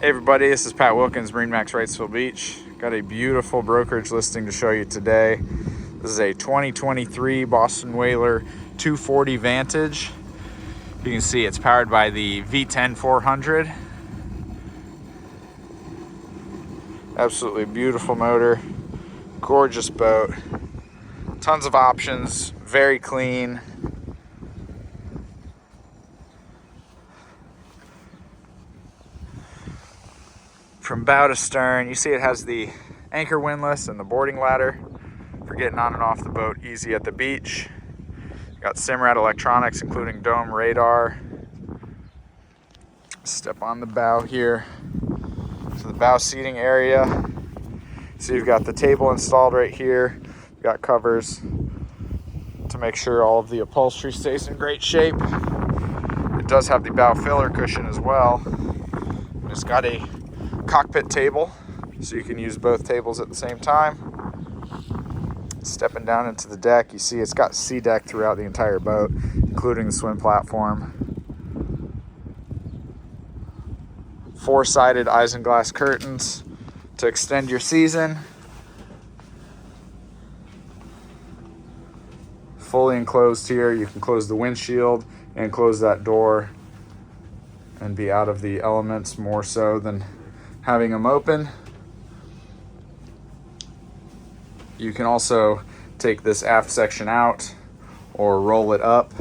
Hey everybody, this is Pat Wilkins, MarineMax Wrightsville Beach. Got a beautiful brokerage listing to show you today. This is a 2023 Boston Whaler 240 Vantage. You can see it's powered by the V10 400. Absolutely beautiful motor, gorgeous boat, tons of options, very clean. From bow to stern, you see it has the anchor windlass and the boarding ladder for getting on and off the boat easy at the beach. Got Simrad electronics, including dome radar. Step on the bow here to the bow seating area. So you've got the table installed right here. You've got covers to make sure all of the upholstery stays in great shape. It does have the bow filler cushion as well. It's got a cockpit table, so you can use both tables at the same time. Stepping down into the deck, you see it's got sea deck throughout the entire boat, including the swim platform. Four-sided isinglass curtains to extend your season. Fully enclosed here. You can close the windshield and close that door and be out of the elements more so than having them open. You can also take this aft section out or roll it up,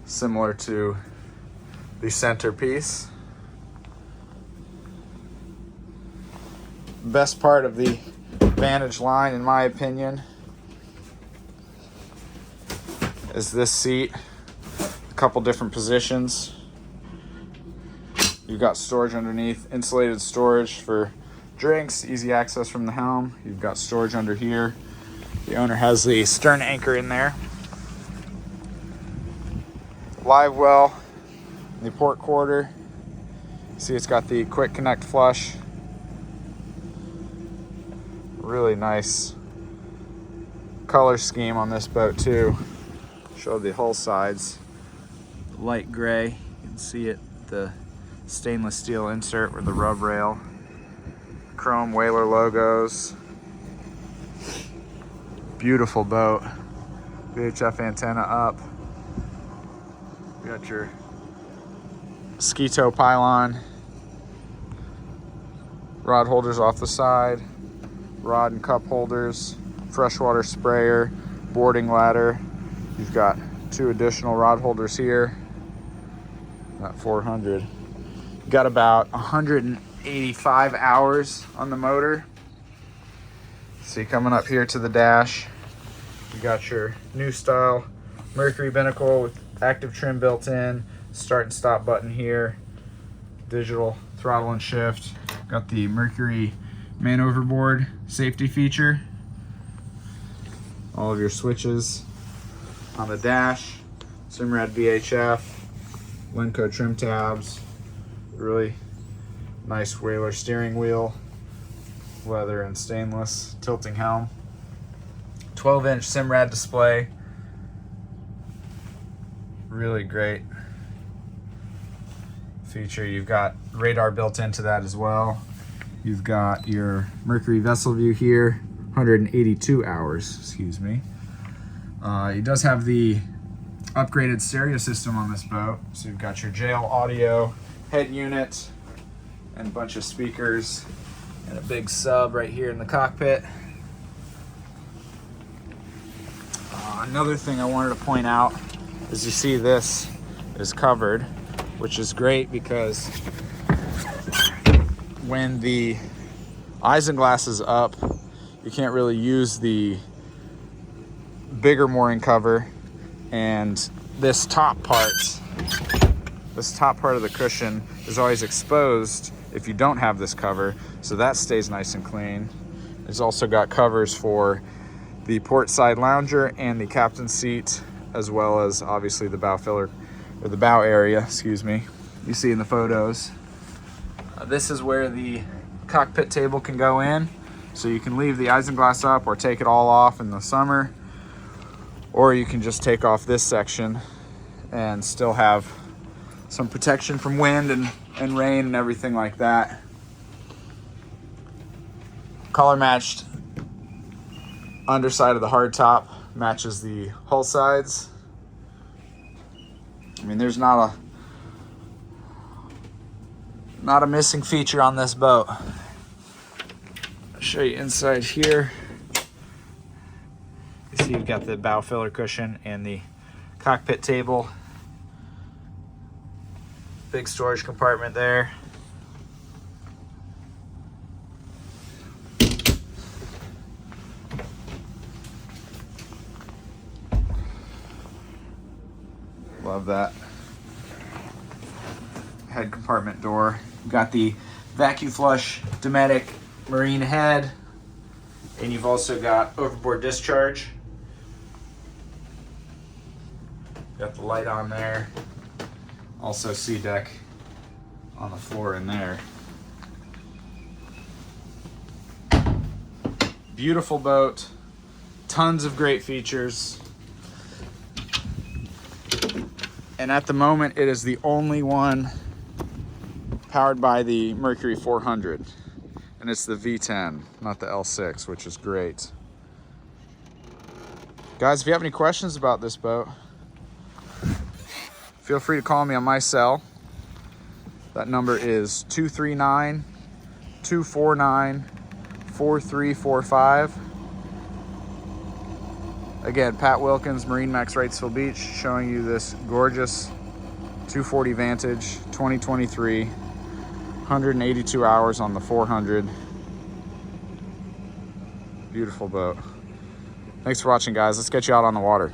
similar to the centerpiece. Best part of the Vantage line, in my opinion, is this seat. A couple different positions. You've got storage underneath, insulated storage for drinks, easy access from the helm. You've got storage under here. The owner has the stern anchor in there. Live well in the port quarter. See, it's got the quick connect flush. Really nice color scheme on this boat too. Show the hull sides. Light gray, you can see it, the stainless steel insert with the rub rail, chrome Whaler logos. Beautiful boat. VHF antenna up. You got your ski tow pylon, rod holders off the side, rod and cup holders, freshwater sprayer, boarding ladder. You've got two additional rod holders here. That 400. Got about 185 hours on the motor. See, coming up here to the dash, you got your new style Mercury binnacle with active trim built in, start and stop button here, digital throttle and shift. Got the Mercury man overboard safety feature. All of your switches on the dash, Simrad VHF, Lenco trim tabs. Really nice Whaler steering wheel, leather and stainless, tilting helm, 12-inch Simrad display. Really great feature. You've got radar built into that as well. You've got your Mercury vessel view here, 182 hours, excuse me. It does have the upgraded stereo system on this boat. So you've got your JL audio head unit and a bunch of speakers and a big sub right here in the cockpit. Another thing I wanted to point out is you see this is covered, which is great because when the isinglass is up, you can't really use the bigger mooring cover, and this top part of the cushion is always exposed if you don't have this cover, so that stays nice and clean. It's also got covers for the port side lounger and the captain's seat, as well as obviously the bow filler, or the bow area, excuse me, you see in the photos. This is where the cockpit table can go in, so you can leave the isinglass up or take it all off in the summer, or you can just take off this section and still have some protection from wind and rain and everything like that. Color matched underside of the hardtop matches the hull sides. I mean, there's not a missing feature on this boat. I'll show you inside here. You see you've got the bow filler cushion and the cockpit table. Big storage compartment there. Love that. Head compartment door. You've got the vacuum flush Dometic marine head, and you've also got overboard discharge. Got the light on there. Also sea deck on the floor in there. Beautiful boat. Tons of great features. And at the moment, it is the only one powered by the Mercury 400. And it's the V10, not the L6, which is great. Guys, if you have any questions about this boat, feel free to call me on my cell. That number is 239-249-4345. Again, Pat Wilkins, MarineMax, Wrightsville Beach, showing you this gorgeous 240 Vantage 2023, 182 hours on the 400. Beautiful boat. Thanks for watching, guys. Let's get you out on the water.